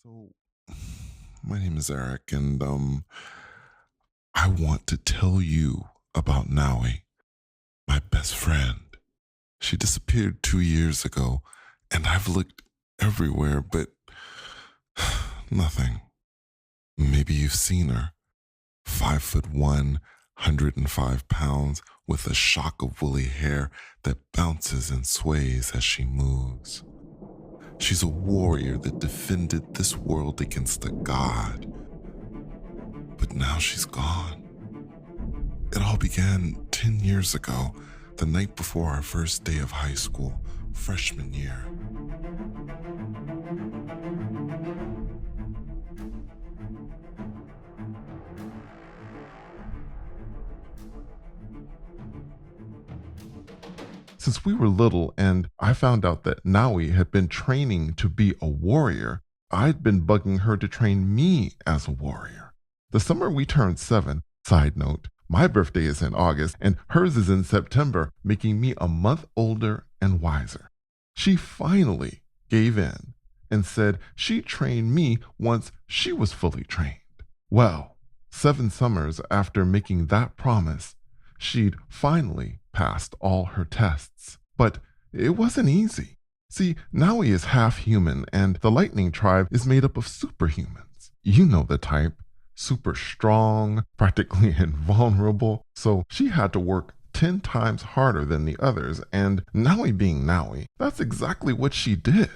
So, my name is Eric, and I want to tell you about Nawi, my best friend. She disappeared 2 years ago, and I've looked everywhere, but nothing. Maybe you've seen her. 5'1", 105 pounds, with a shock of woolly hair that bounces and sways as she moves. She's a warrior that defended this world against a god, but now she's gone. It all began 10 years ago, the night before our first day of high school, freshman year. Since we were little and I found out that Nawi had been training to be a warrior, I'd been bugging her to train me as a warrior. The summer we turned 7, side note, my birthday is in August and hers is in September, making me a month older and wiser. She finally gave in and said she'd train me once she was fully trained. Well, 7 summers after making that promise, she'd finally passed all her tests. But it wasn't easy. See, Naui is half human, and the Lightning Tribe is made up of superhumans. You know the type. Super strong, practically invulnerable. So she had to work 10 times harder than the others, and Naui being Naui, that's exactly what she did.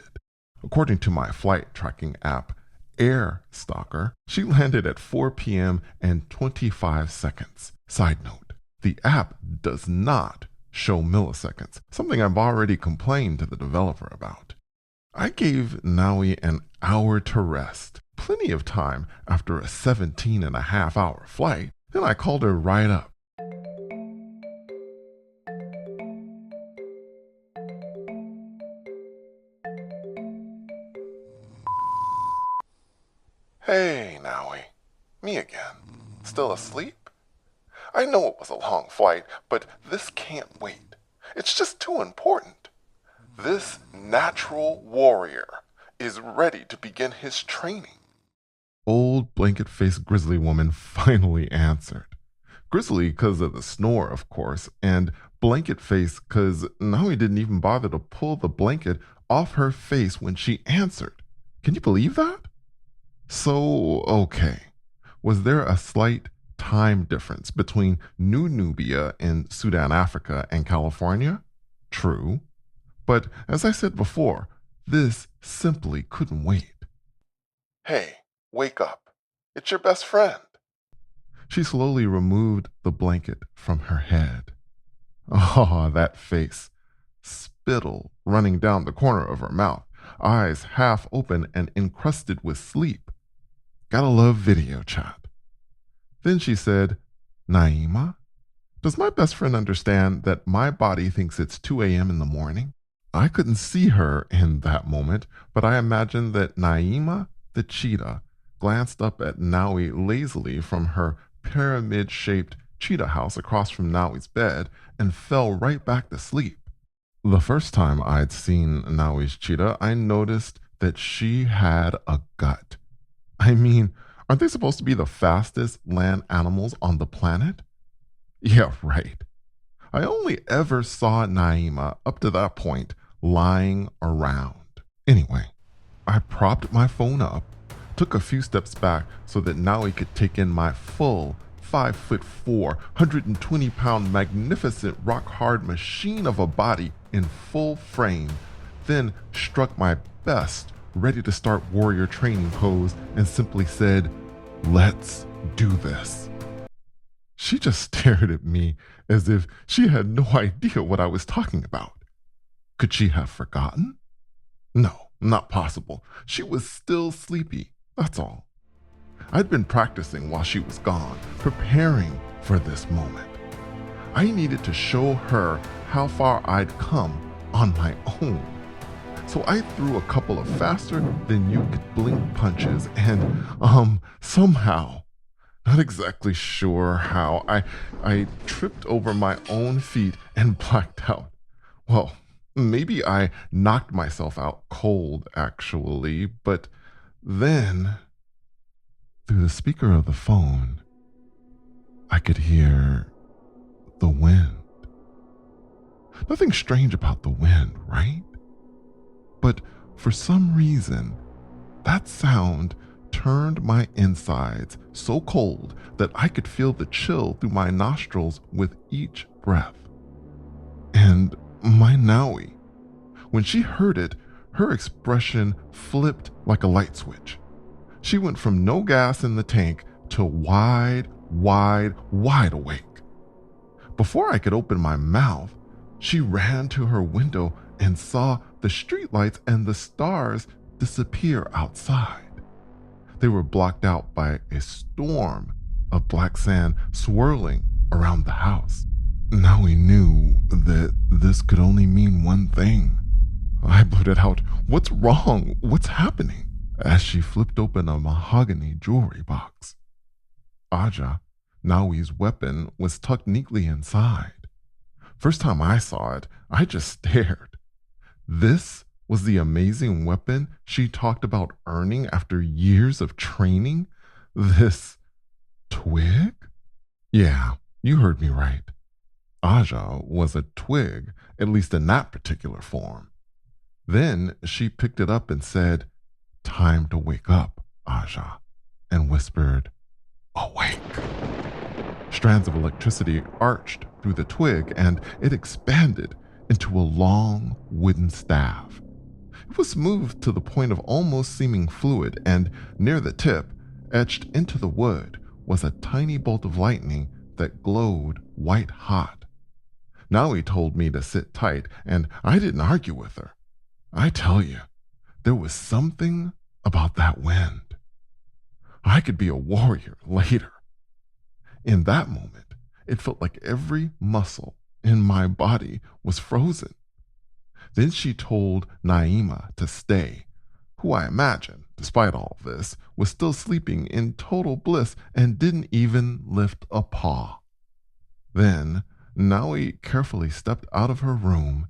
According to my flight tracking app, Air Stalker, she landed at 4 p.m. and 25 seconds. Side note, the app does not show milliseconds, something I've already complained to the developer about. I gave Naui an hour to rest, plenty of time after a 17-and-a-half-hour flight. Then I called her right up. Hey, Naui. Me again. Still asleep? I know it was a long flight, but this can't wait. It's just too important. This natural warrior is ready to begin his training. Old blanket-faced grizzly woman finally answered. Grizzly because of the snore, of course, and blanket face because Naui didn't even bother to pull the blanket off her face when she answered. Can you believe that? So, okay. Was there a slight time difference between New Nubia in Sudan, Africa, and California? True. But as I said before, this simply couldn't wait. Hey, wake up. It's your best friend. She slowly removed the blanket from her head. Ah, that face. Spittle running down the corner of her mouth, eyes half open and encrusted with sleep. Gotta love video chat. Then she said, Naima, does my best friend understand that my body thinks it's 2 a.m. in the morning? I couldn't see her in that moment, but I imagined that Naima, the cheetah, glanced up at Naui lazily from her pyramid-shaped cheetah house across from Naui's bed and fell right back to sleep. The first time I'd seen Naui's cheetah, I noticed that she had a gut. I mean, aren't they supposed to be the fastest land animals on the planet? Yeah, right. I only ever saw Naima up to that point lying around. Anyway, I propped my phone up, took a few steps back so that Naui could take in my full 5'4", 120-pound magnificent rock-hard machine of a body in full frame, then struck my best ready to start warrior training pose and simply said, "Let's do this." She just stared at me as if she had no idea what I was talking about. Could she have forgotten? No, not possible. She was still sleepy, that's all. I'd been practicing while she was gone, preparing for this moment. I needed to show her how far I'd come on my own. So I threw a couple of faster than you could blink punches and, somehow, not exactly sure how, I tripped over my own feet and blacked out. Well, maybe I knocked myself out cold, actually, but Then, through the speaker of the phone, I could hear the wind. Nothing strange about the wind, right? But for some reason, that sound turned my insides so cold that I could feel the chill through my nostrils with each breath. And my Nawi, when she heard it, her expression flipped like a light switch. She went from no gas in the tank to wide awake. Before I could open my mouth, she ran to her window and saw the streetlights and the stars disappear outside. They were blocked out by a storm of black sand swirling around the house. Now we knew that this could only mean one thing. I blurted out, "What's wrong? What's happening?" as she flipped open a mahogany jewelry box. Aja, Nawi's weapon, was tucked neatly inside. First time I saw it, I just stared. This was the amazing weapon she talked about earning after years of training? This twig? Yeah, you heard me right. Aja was a twig, at least in that particular form. Then she picked it up and said, "Time to wake up, Aja," and whispered, "Awake." Strands of electricity arched through the twig and it expanded into a long wooden staff. It was smooth to the point of almost seeming fluid, and near the tip, etched into the wood, was a tiny bolt of lightning that glowed white hot. Nawi told me to sit tight, and I didn't argue with her. I tell you, there was something about that wind. I could be a warrior later. In that moment, it felt like every muscle in my body was frozen. Then she told Naima to stay, who I imagine, despite all this, was still sleeping in total bliss and didn't even lift a paw. Then Nawi carefully stepped out of her room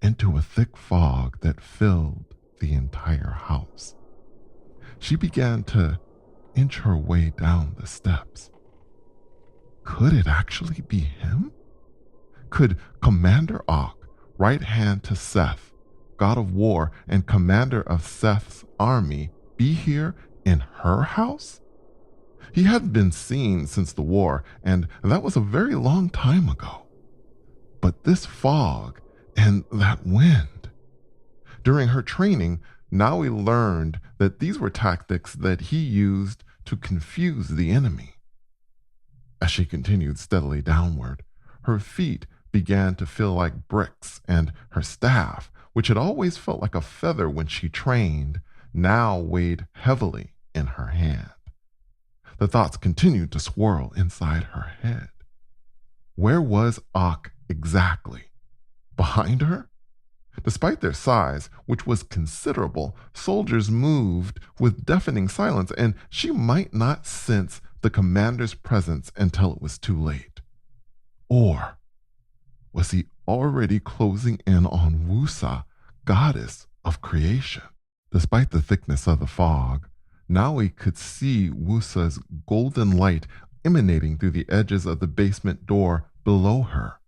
into a thick fog that filled the entire house. She began to inch her way down the steps. Could it actually be him? Could Commander Ak, right hand to Seth, god of war and commander of Seth's army, be here in her house? He hadn't been seen since the war, and that was a very long time ago. But this fog and that wind. During her training, Nawi learned that these were tactics that he used to confuse the enemy. As she continued steadily downward, her feet began to feel like bricks, and her staff, which had always felt like a feather when she trained, now weighed heavily in her hand. The thoughts continued to swirl inside her head. Where was Ak exactly? Behind her? Despite their size, which was considerable, soldiers moved with deafening silence, and she might not sense the commander's presence until it was too late. Or was he already closing in on Wusa, goddess of creation? Despite the thickness of the fog, Nawi could see Wusa's golden light emanating through the edges of the basement door below her.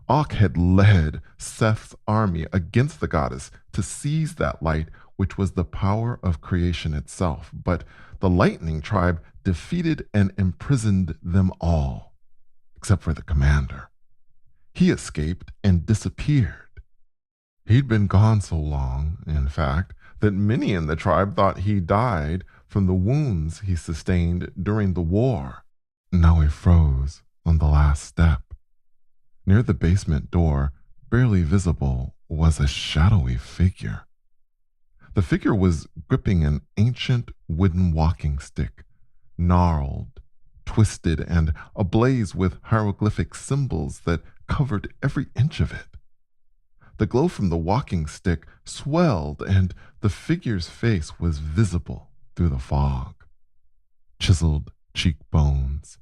Ak had led Seth's army against the goddess to seize that light, which was the power of creation itself. But the lightning tribe defeated and imprisoned them all, except for the commander. He escaped and disappeared. He'd been gone so long, in fact, that many in the tribe thought he died from the wounds he sustained during the war. Now he froze on the last step. Near the basement door, barely visible, was a shadowy figure. The figure was gripping an ancient wooden walking stick, gnarled, twisted, and ablaze with hieroglyphic symbols that covered every inch of it. The glow from the walking stick swelled, and the figure's face was visible through the fog. Chiseled cheekbones,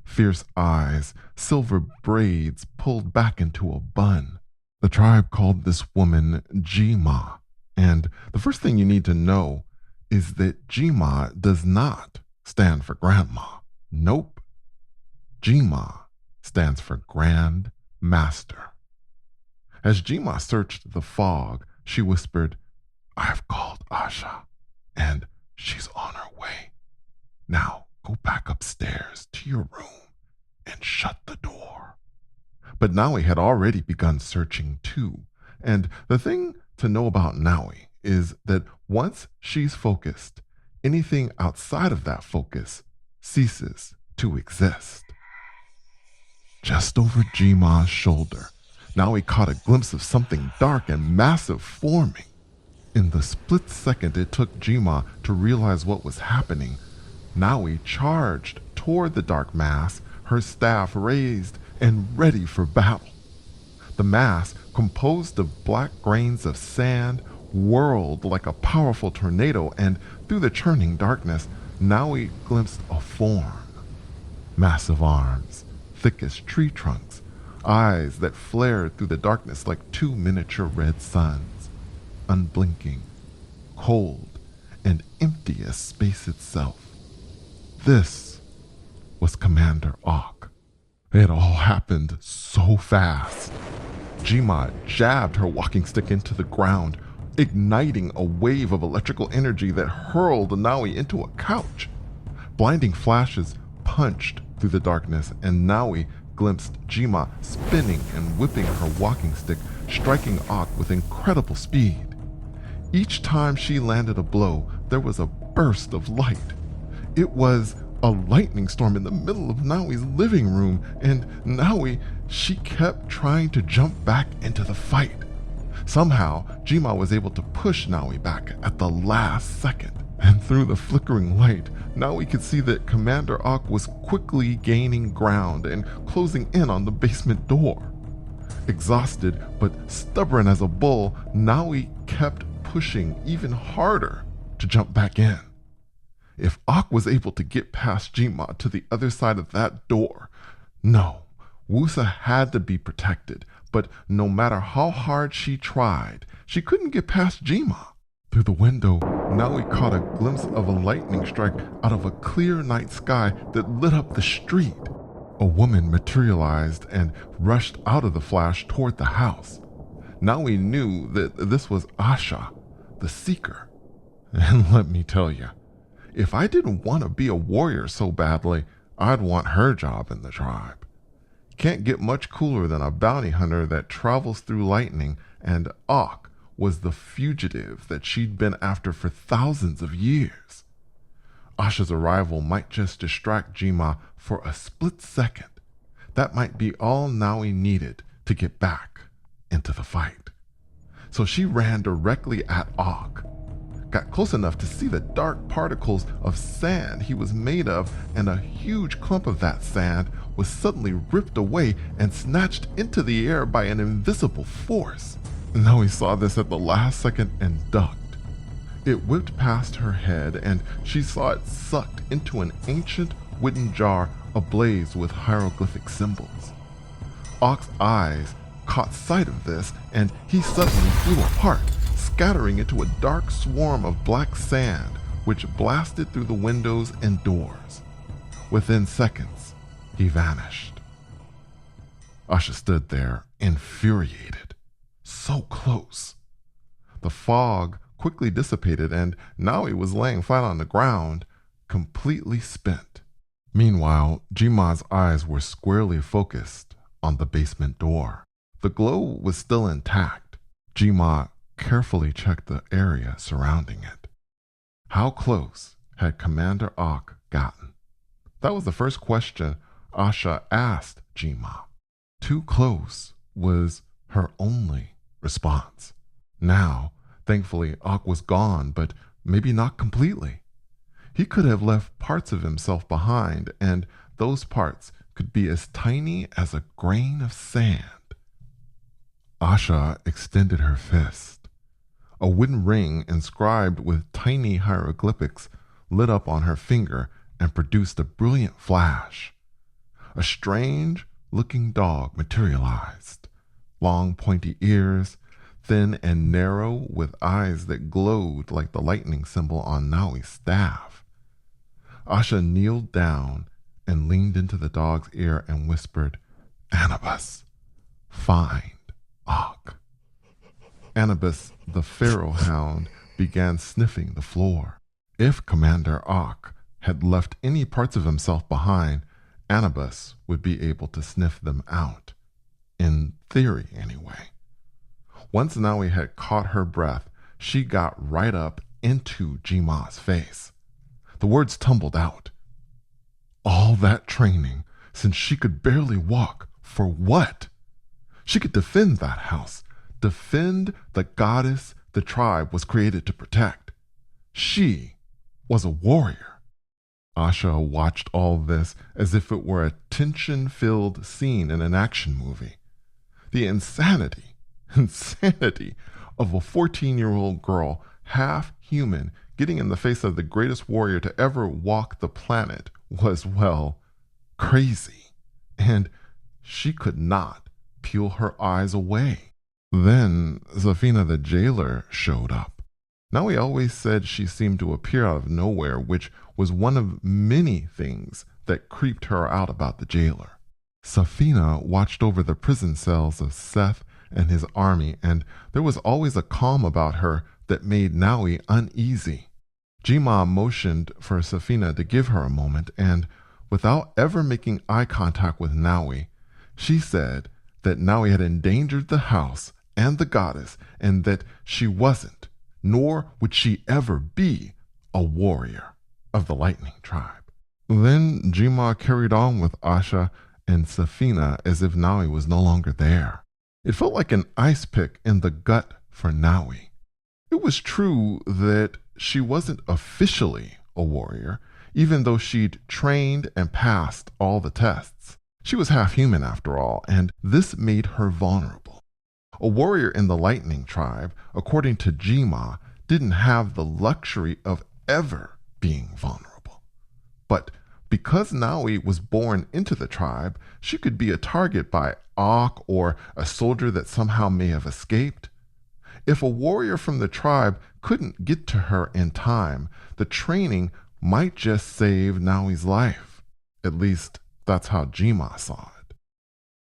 fierce eyes, silver braids pulled back into a bun. The tribe called this woman Jima, and the first thing you need to know is that Jima does not stand for grandma. Nope. Jima stands for Grand Master. As Jima searched the fog, she whispered, "I've called Asha, and she's on her way. Now go back upstairs to your room and shut the door." But Nawi had already begun searching too. And the thing to know about Nawi is that once she's focused, anything outside of that focus ceases to exist. Just over Jima's shoulder, Nawi caught a glimpse of something dark and massive forming. In the split second it took Jima to realize what was happening, Nawi charged toward the dark mass, her staff raised and ready for battle. The mass, composed of black grains of sand, whirled like a powerful tornado, and through the churning darkness, Nawi glimpsed a form. Massive arms, thick as tree trunks, eyes that flared through the darkness like two miniature red suns, unblinking, cold, and empty as space itself. This was Commander Ock. It all happened so fast. Jima jabbed her walking stick into the ground, igniting a wave of electrical energy that hurled Nawi into a couch. Blinding flashes punched through the darkness, and Nawi glimpsed Jima spinning and whipping her walking stick, striking Ock with incredible speed. Each time she landed a blow, there was a burst of light. It was a lightning storm in the middle of Nawi's living room, and Nawi, she kept trying to jump back into the fight. Somehow, Jima was able to push Nawi back at the last second, and through the flickering light, Nawi could see that Commander Ock was quickly gaining ground and closing in on the basement door. Exhausted but stubborn as a bull, Nawi kept pushing even harder to jump back in. If Ock was able to get past Jima to the other side of that door, no, Wusa had to be protected, but no matter how hard she tried, she couldn't get past Jima. Through the window, Nawi caught a glimpse of a lightning strike out of a clear night sky that lit up the street. A woman materialized and rushed out of the flash toward the house. Nawi knew that this was Asha, the Seeker. And let me tell you, if I didn't want to be a warrior so badly, I'd want her job in the tribe. Can't get much cooler than a bounty hunter that travels through lightning, and Ock was the fugitive that she'd been after for thousands of years. Asha's arrival might just distract Jima for a split second. That might be all Nawi needed to get back into the fight. So she ran directly at Ock, got close enough to see the dark particles of sand he was made of, and a huge clump of that sand was suddenly ripped away and snatched into the air by an invisible force. Nawi saw this at the last second and ducked. It whipped past her head, and she saw it sucked into an ancient wooden jar ablaze with hieroglyphic symbols. Ock's eyes caught sight of this, and he suddenly flew apart, scattering into a dark swarm of black sand, which blasted through the windows and doors. Within seconds, he vanished. Asha stood there, infuriated. So close. The fog quickly dissipated, and Nawi was laying flat on the ground, completely spent. Meanwhile, Jima's eyes were squarely focused on the basement door. The glow was still intact. Jima carefully checked the area surrounding it. How close had Commander Ock gotten? That was the first question Asha asked Jima. Too close was her only response. Now, thankfully, Ock was gone, but maybe not completely. He could have left parts of himself behind, and those parts could be as tiny as a grain of sand. Asha extended her fist. A wooden ring inscribed with tiny hieroglyphics lit up on her finger and produced a brilliant flash. A strange-looking dog materialized. Long, pointy ears, thin and narrow with eyes that glowed like the lightning symbol on Nawi's staff. Asha kneeled down and leaned into the dog's ear and whispered, "Anubis, find Og." Anubis, the pharaoh hound, began sniffing the floor. If Commander Og had left any parts of himself behind, Anubis would be able to sniff them out. In theory, anyway. Once Nawi had caught her breath, she got right up into Jima's face. The words tumbled out. All that training, since she could barely walk, for what? She could defend that house, defend the goddess the tribe was created to protect. She was a warrior. Asha watched all this as if it were a tension-filled scene in an action movie. The insanity of a 14-year-old girl, half human, getting in the face of the greatest warrior to ever walk the planet was, well, crazy. And she could not peel her eyes away. Then Safina the jailer showed up. Nawi always said she seemed to appear out of nowhere, which was one of many things that creeped her out about the jailer. Safina watched over the prison cells of Seth and his army, and there was always a calm about her that made Nawi uneasy. Jima motioned for Safina to give her a moment, and without ever making eye contact with Nawi, she said that Nawi had endangered the house and the goddess, and that she wasn't, nor would she ever be, a warrior of the Lightning Tribe. Then Jima carried on with Asha and Safina as if Nawi was no longer there. It felt like an ice pick in the gut for Nawi. It was true that she wasn't officially a warrior, even though she'd trained and passed all the tests. She was half human after all, and this made her vulnerable. A warrior in the Lightning Tribe, according to Jima, didn't have the luxury of ever being vulnerable. But because Nawi was born into the tribe, she could be a target by Og or a soldier that somehow may have escaped. If a warrior from the tribe couldn't get to her in time, the training might just save Nawi's life. At least, that's how Jima saw it.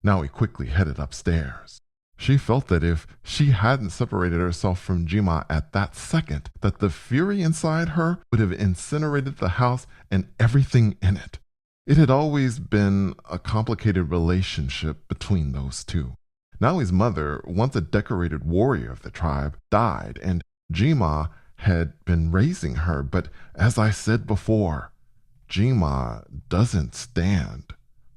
Nawi quickly headed upstairs. She felt that if she hadn't separated herself from Jima at that second, that the fury inside her would have incinerated the house and everything in it. It had always been a complicated relationship between those two. Nawi's mother, once a decorated warrior of the tribe, died, and Jima had been raising her, but as I said before, Jima doesn't stand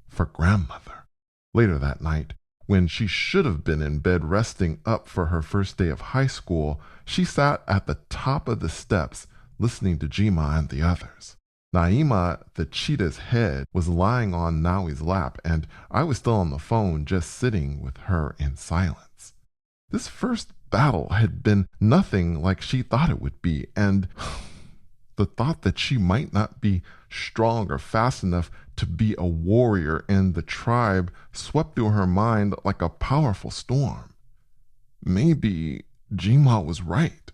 for grandmother. Later that night, when she should have been in bed resting up for her first day of high school, she sat at the top of the steps listening to Jima and the others. Naima, the cheetah's head, was lying on Nawi's lap, and I was still on the phone just sitting with her in silence. This first battle had been nothing like she thought it would be, and the thought that she might not be strong or fast enough to be a warrior in the tribe swept through her mind like a powerful storm. Maybe Jima was right.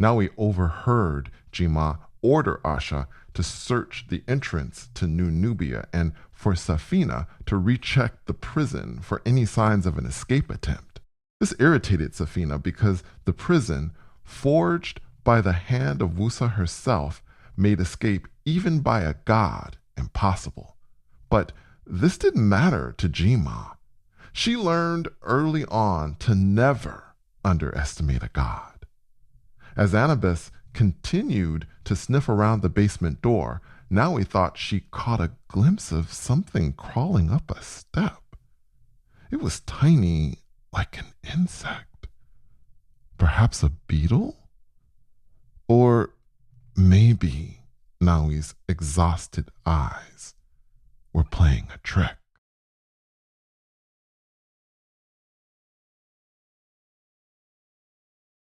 Nawi overheard Jima order Asha to search the entrance to New Nubia and for Safina to recheck the prison for any signs of an escape attempt. This irritated Safina because the prison, forged by the hand of Wusa herself, made escape even by a god impossible. But this didn't matter to Jima. She learned early on to never underestimate a god. As Anubis continued to sniff around the basement door, Nawi thought she caught a glimpse of something crawling up a step. It was tiny, like an insect. Perhaps a beetle? Or maybe Nawi's exhausted eyes were playing a trick.